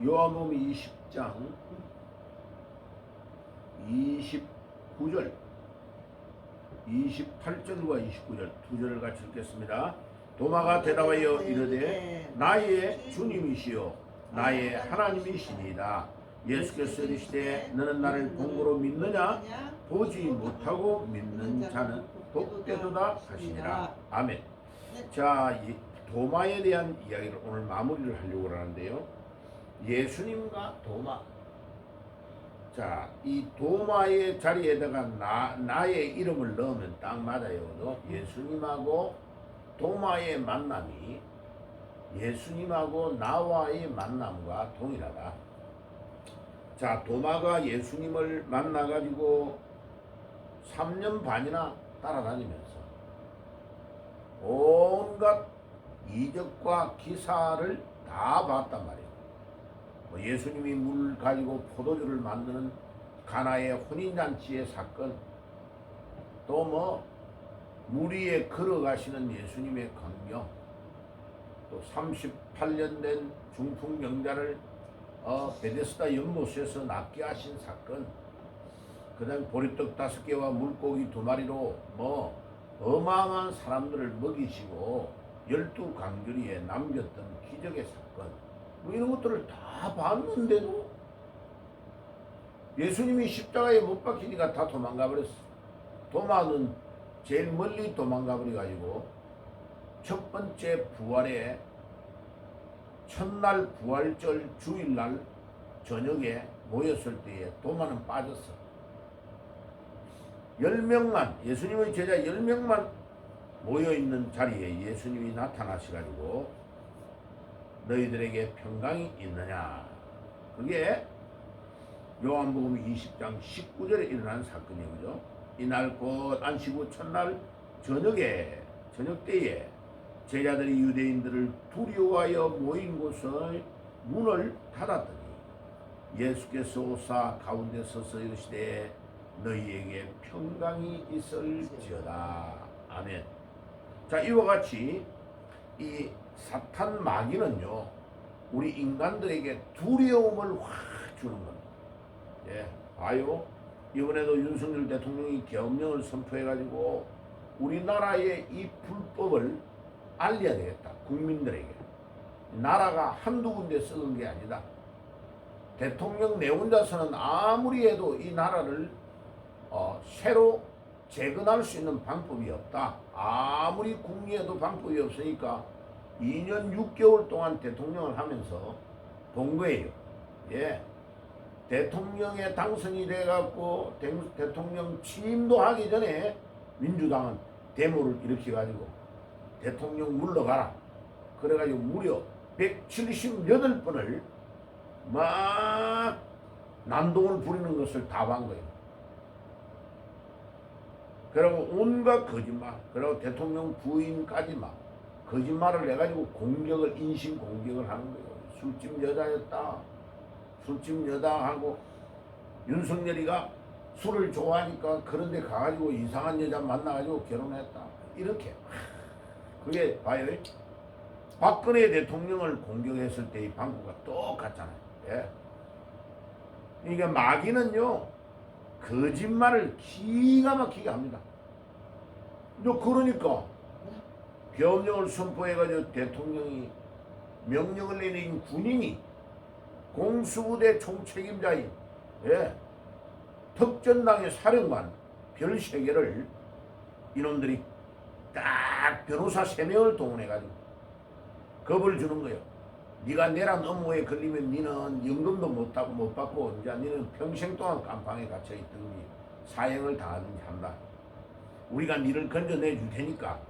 요한복음 20장 29절 28절과 29절 두 절을 같이 읽겠습니다. 도마가 대답하여 이르되 나의 주님이시요 나의 하나님이시니이다. 예수께서 이르시되 너는 나를 본거로 믿느냐? 보지 못하고 믿는 자는 복되도다 하시니라. 아멘. 자, 이 도마에 대한 이야기를 오늘 마무리를 하려고 하는데요. 예수님과 도마. 자, 이 도마의 자리에다가 나의 이름을 넣으면 딱 맞아요. 그죠? 예수님하고 도마의 만남이 예수님하고 나와의 만남과 동일하다. 자, 도마가 예수님을 만나가지고 3년 반이나 따라다니면서 온갖 이적과 기사를 다 봤단 말이에요. 예수님이 물 가지고 포도주를 만드는 가나의 혼인잔치의 사건, 또 물 위에 걸어가시는 예수님의 광경, 또 38년 된 중풍병자를 베데스다 연못에서 낫게 하신 사건, 그 다음 보리떡 5개와 물고기 2마리로 어마어마한 사람들을 먹이시고 12강주리에 남겼던 기적의 사건, 이런 것들을 다 봤는데도 예수님이 십자가에 못 박히니까 다 도망가 버렸어. 도마는 제일 멀리 도망가 버려가지고 첫 번째 부활에 첫날 부활절 주일날 저녁에 모였을 때에 도마는 빠졌어. 10명만, 예수님의 제자 10명만 모여있는 자리에 예수님이 나타나셔가지고 너희들에게 평강이 있느냐. 그게 요한복음 20장 19절에 일어난 사건이에요. 그죠? 이날 곧 안식 후 첫날 저녁 때에 제자들이 유대인들을 두려워하여 모인 곳의 문을 닫았더니 예수께서 오사 가운데 서서 이르시되 너희에게 평강이 있을지어다. 아멘. 자, 이와 같이 이 사탄 마귀는요, 우리 인간들에게 두려움을 확 주는 겁니다. 예, 봐요. 이번에도 윤석열 대통령이 계엄령을 선포해가지고 우리나라의 이 불법을 알려야 되겠다. 국민들에게. 나라가 한두 군데 썩은 게 아니다. 대통령 내 혼자서는 아무리 해도 이 나라를 새로 재건할 수 있는 방법이 없다. 아무리 궁리해도 방법이 없으니까 2년 6개월 동안 대통령을 하면서 본 거예요. 예. 대통령에 당선이 돼갖고 대통령 취임도 하기 전에 민주당은 데모를 일으켜가지고 대통령 물러가라. 그래가지고 무려 178번을 막 난동을 부리는 것을 다 본 거예요. 그리고 온갖 거짓말, 그리고 대통령 부인까지 막 거짓말을 해가지고 인신 공격을 하는 거예요. 술집 여자였다. 술집 여자하고 윤석열이가 술을 좋아하니까 그런데 가가지고 이상한 여자 만나가지고 결혼했다. 이렇게. 그게 봐요. 박근혜 대통령을 공격했을 때의 방법과 똑같잖아요. 예. 그러니까 마귀는요, 거짓말을 기가 막히게 합니다. 그러니까 계엄령을 선포해가지고 대통령이 명령을 내린 군인이 공수부대 총책임자인 특전당의 사령관 별 3개를 이놈들이 딱 변호사 3명을 동원해가지고 겁을 주는 거예요. 네가 내란 업무에 걸리면 니는 연금도 못 받고 이제 니는 평생 동안 감방에 갇혀 있든지 사형을 당하든지 한다. 우리가 니를 건져내 줄 테니까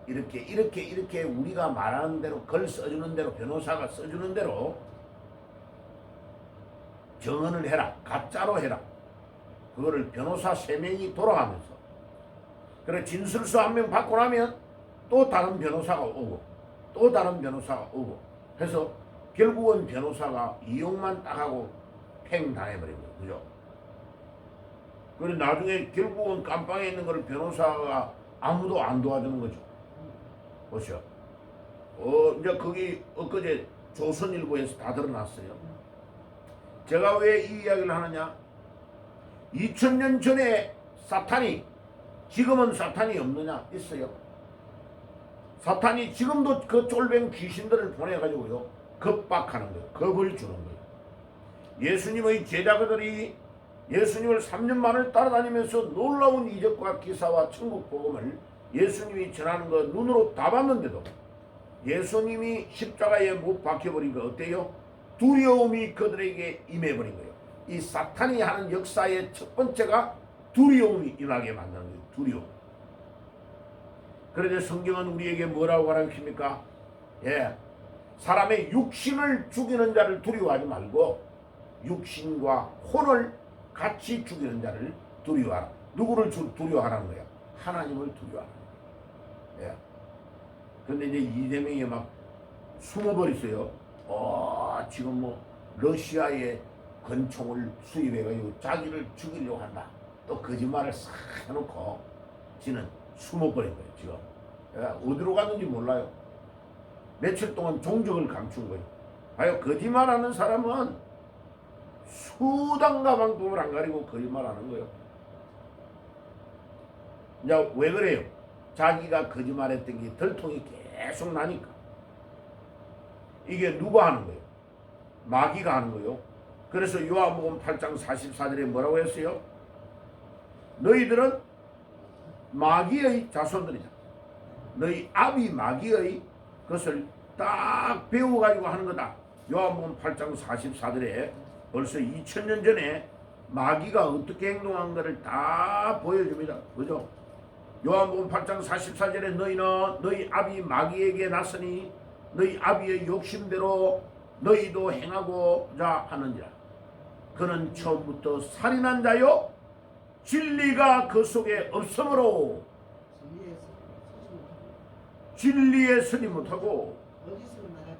이렇게 우리가 말하는 대로 글 써주는 대로 변호사가 써주는 대로 정언을 해라. 가짜로 해라. 그거를 변호사 3명이 돌아가면서 그래 진술서 1명 받고 나면 또 다른 변호사가 오고 또 다른 변호사가 오고 해서 결국은 변호사가 이용만 딱 하고 팽 당해버린 거예요. 그죠? 그래 나중에 결국은 감방에 있는 걸 변호사가 아무도 안 도와주는 거죠. 보시오. 이제 거기 엊그제 조선일보에서 다 드러났어요. 제가 왜 이 이야기를 하느냐? 2000년 전에 사탄이, 지금은 사탄이 없느냐? 있어요. 사탄이 지금도 그 쫄병 귀신들을 보내가지고요, 겁박하는 거예요. 겁을 주는 거예요. 예수님의 제자들이 예수님을 3년만을 따라다니면서 놀라운 이적과 기사와 천국 복음을 예수님이 전하는 거 눈으로 다 봤는데도 예수님이 십자가에 못 박혀버린 거 어때요? 두려움이 그들에게 임해버린 거예요. 이 사탄이 하는 역사의 첫 번째가 두려움이 임하게 만드는 거예요. 두려움. 그런데 성경은 우리에게 뭐라고 가르칩니까? 예, 사람의 육신을 죽이는 자를 두려워하지 말고 육신과 혼을 같이 죽이는 자를 두려워하라. 누구를 두려워하라는 거야? 하나님을 두려워하라. 예. 그런데 이제 이재명이 막 숨어버렸어요. 지금 뭐 러시아의 권총을 수입해가지고 자기를 죽이려고 한다. 또 거짓말을 싹 해놓고 지는 숨어버린 거예요. 지금 어디로 갔는지 몰라요. 며칠 동안 종적을 감춘 거예요. 아유, 거짓말하는 사람은 수단과 방법을 안 가리고 거짓말하는 거예요. 이제 왜 그래요? 자기가 거짓말했던 게 들통이 계속 나니까. 이게 누가 하는 거예요? 마귀가 하는 거예요. 그래서 요한복음 8장 44절에 뭐라고 했어요? 너희들은 마귀의 자손들이다. 너희 아비 마귀의 것을 딱 배워가지고 하는 거다. 요한복음 8장 44절에 벌써 2000년 전에 마귀가 어떻게 행동한 것을 다 보여줍니다. 그죠? 요한복음 8장 44절에 너희는 너희 아비 마귀에게 났으니 너희 아비의 욕심대로 너희도 행하고자 하느니라. 그는 처음부터 살인한 자요 진리가 그 속에 없으므로 진리에 서지 못하고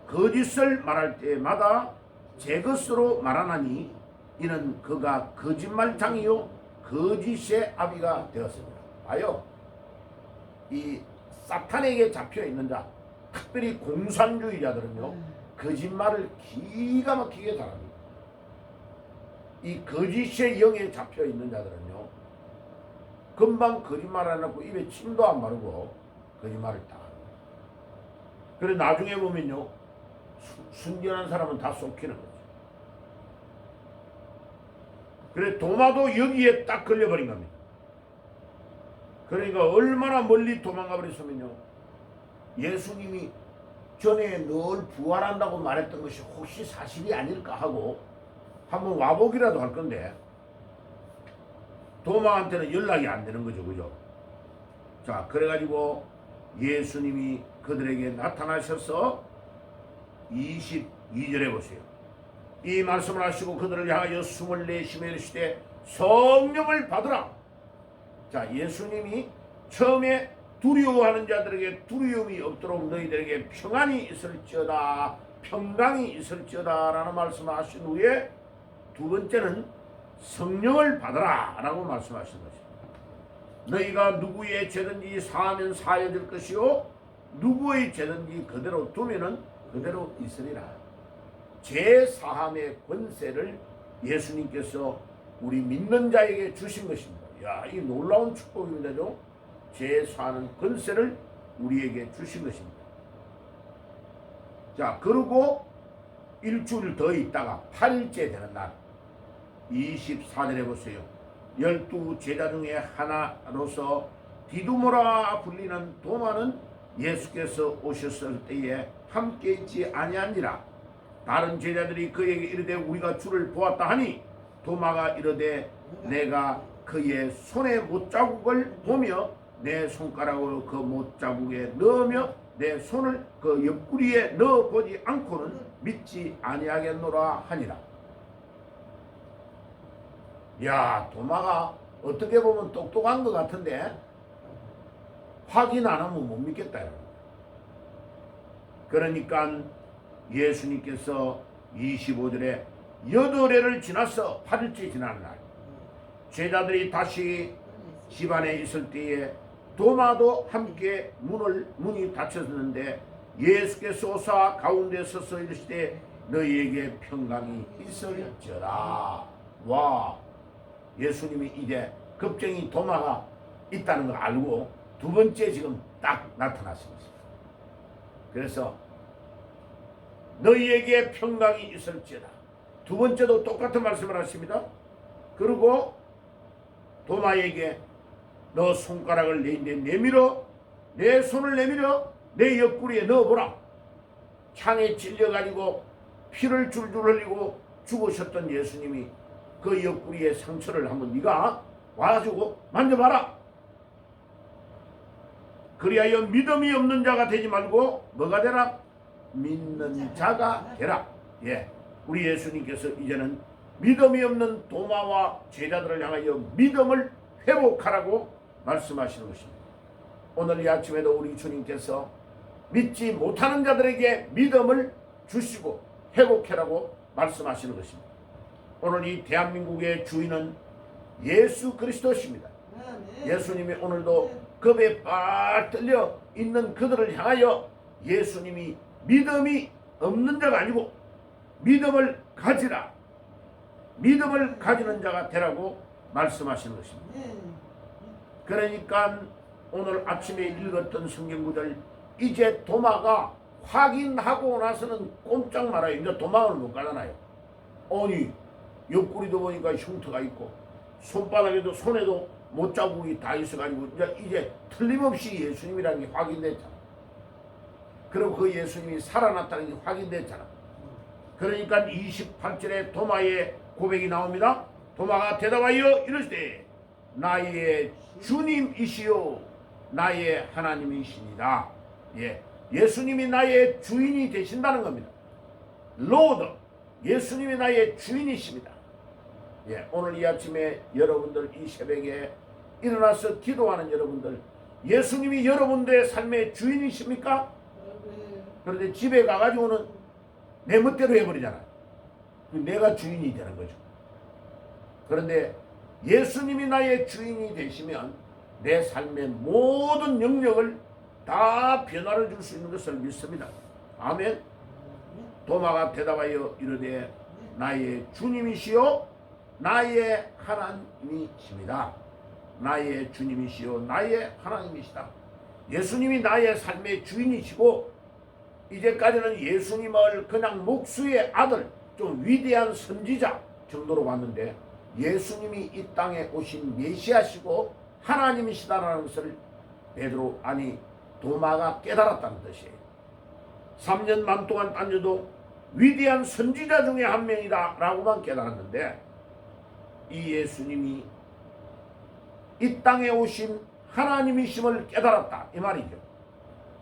거짓을 말할 때마다 제 것으로 말하나니 이는 그가 거짓말장이요 거짓의 아비가 되었습니다. 봐요. 이 사탄에게 잡혀있는 자, 특별히 공산주의자들은요 거짓말을 기가 막히게 잘합니다. 이 거짓의 영에 잡혀있는 자들은요 금방 거짓말 안 하고 입에 침도 안 바르고 거짓말을 다 합니다. 그래 나중에 보면요 순전한 사람은 다 속히는 거죠. 그래 도마도 여기에 딱 걸려버린 겁니다. 그러니까 얼마나 멀리 도망가 버렸으면요 예수님이 전에 늘 부활한다고 말했던 것이 혹시 사실이 아닐까 하고 한번 와보기라도 할 건데 도마한테는 연락이 안 되는 거죠. 그죠? 자, 그래가지고 예수님이 그들에게 나타나셔서 22절에 보세요. 이 말씀을 하시고 그들을 향하여 숨을 내쉬며 이르시되 성령을 받으라. 자, 예수님이 처음에 두려워하는 자들에게 두려움이 없도록 너희들에게 평안이 있을지어다, 평강이 있을지어다 라는 말씀을 하신 후에 두 번째는 성령을 받으라 라고 말씀하신 것입니다. 너희가 누구의 죄든지 사하면 사해질 것이요 누구의 죄든지 그대로 두면은 그대로 있으리라. 죄 사함의 권세를 예수님께서 우리 믿는 자에게 주신 것입니다. 야, 이 놀라운 축복입니다죠. 죄 사하는 권세를 우리에게 주신 것입니다. 자, 그리고 일주일 더 있다가 8일째 되는 날 24절에 보세요. 12 제자 중에 하나로서 디두모라 불리는 도마는 예수께서 오셨을 때에 함께 있지 아니하니라. 다른 제자들이 그에게 이르되 우리가 주를 보았다 하니 도마가 이르되 내가 그의 손에 못자국을 보며 내 손가락으로 그 못자국에 넣으며 내 손을 그 옆구리에 넣어보지 않고는 믿지 아니하겠노라 하니라. 야, 도마가 어떻게 보면 똑똑한 것 같은데 확인 안 하면 못 믿겠다. 그러니까 예수님께서 25절에 8회를 지나서 8일째 지나는 날 제자들이 다시 집안에 있을 때에 도마도 함께 문이 닫혔는데 예수께서 오사 가운데 서서 이르시되 너희에게 평강이 있을지어다. 와, 예수님이 이제 겁쟁이 도마가 있다는 걸 알고 두 번째 지금 딱 나타나신 것입니다. 그래서 너희에게 평강이 있을지어다. 두 번째도 똑같은 말씀을 하십니다. 그리고 도마에게 너 손가락을 내밀어 내 손을 내밀어 내 옆구리에 넣어보라. 창에 찔려가지고 피를 줄줄 흘리고 죽으셨던 예수님이 그 옆구리에 상처를 한번 네가 와가지고 만져봐라. 그리하여 믿음이 없는 자가 되지 말고 뭐가 되라? 믿는 자가 되라. 예, 우리 예수님께서 이제는 믿음이 없는 도마와 제자들을 향하여 믿음을 회복하라고 말씀하시는 것입니다. 오늘 이 아침에도 우리 주님께서 믿지 못하는 자들에게 믿음을 주시고 회복하라고 말씀하시는 것입니다. 오늘 이 대한민국의 주인은 예수 그리스도십니다. 예수님이 오늘도 겁에 빡 떨려 있는 그들을 향하여 예수님이 믿음이 없는 자가 아니고 믿음을 가지라, 믿음을 가지는 자가 되라고 말씀하시는 것입니다. 그러니까 오늘 아침에 읽었던 성경구절, 이제 도마가 확인하고 나서는 꼼짝 말아요. 이제 도망을 못 가잖아요. 아니, 옆구리도 보니까 흉터가 있고 손바닥에도 손에도 못자국이 다 있어가지고 이제 틀림없이 예수님이라는 게 확인됐잖아. 그리고 그 예수님이 살아났다는 게 확인됐잖아. 그러니까 28절에 도마의 고백이 나옵니다. 도마가 대답하여 이르시되 나의 주님이시요 나의 하나님이시니라. 예, 예수님이 나의 주인이 되신다는 겁니다. 로드, 예수님이 나의 주인이십니다. 예, 오늘 이 아침에 여러분들 이 새벽에 일어나서 기도하는 여러분들, 예수님이 여러분들의 삶의 주인이십니까? 그런데 집에 가가지고는 내 멋대로 해버리잖아. 내가 주인이 되는 거죠. 그런데 예수님이 나의 주인이 되시면 내 삶의 모든 영역을 다 변화를 줄 수 있는 것을 믿습니다. 아멘. 도마가 대답하여 이르되 나의 주님이시요 나의 하나님이십니다. 나의 주님이시요 나의 하나님이시다. 예수님이 나의 삶의 주인이시고 이제까지는 예수님을 그냥 목수의 아들, 좀 위대한 선지자 정도로 봤는데 예수님이 이 땅에 오신 메시아시고 하나님이시다라는 것을 베드로, 아니 도마가 깨달았다는 뜻이에요. 3년 반 동안 다녀도 위대한 선지자 중에 한 명이다 라고만 깨달았는데 이 예수님이 이 땅에 오신 하나님이심을 깨달았다 이 말이죠.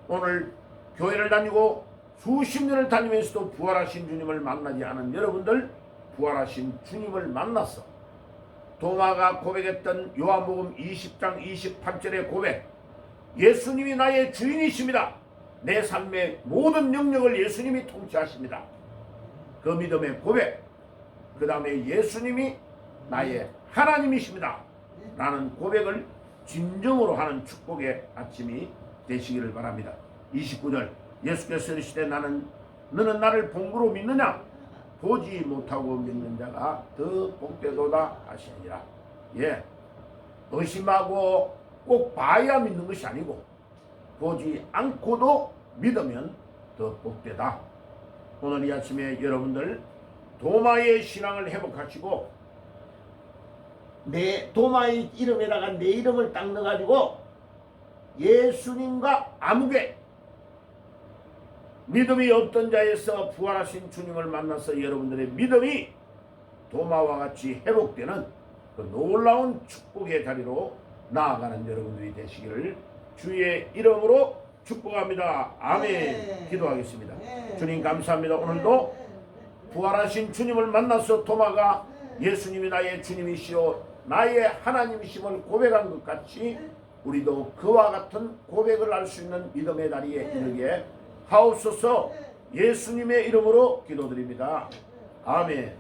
오늘 교회를 다니고 수십 년을 다니면서도 부활하신 주님을 만나지 않은 여러분들, 부활하신 주님을 만났어. 도마가 고백했던 요한복음 20장 28절의 고백, 예수님이 나의 주인이십니다. 내 삶의 모든 영역을 예수님이 통치하십니다. 그 믿음의 고백, 그 다음에 예수님이 나의 하나님이십니다 라는 고백을 진정으로 하는 축복의 아침이 되시기를 바랍니다. 29절, 예수께서 이르시되 너는 나를 본구로 믿느냐? 보지 못하고 믿는 자가 더 복되도다 하시니라. 예, 의심하고 꼭 봐야 믿는 것이 아니고 보지 않고도 믿으면 더 복되다. 오늘 이 아침에 여러분들 도마의 신앙을 회복하시고 내 도마의 이름에다가 내 이름을 딱 넣어가지고 예수님과 아무개 믿음이 없던 자에서 부활하신 주님을 만나서 여러분들의 믿음이 도마와 같이 회복되는 그 놀라운 축복의 자리로 나아가는 여러분들이 되시기를 주의 이름으로 축복합니다. 아멘. 기도하겠습니다. 주님 감사합니다. 오늘도 부활하신 주님을 만나서 도마가 예수님이 나의 주님이시오 나의 하나님이심을 고백한 것 같이 우리도 그와 같은 고백을 할 수 있는 믿음의 자리에 이르게 하옵소서. 예수님의 이름으로 기도드립니다. 아멘.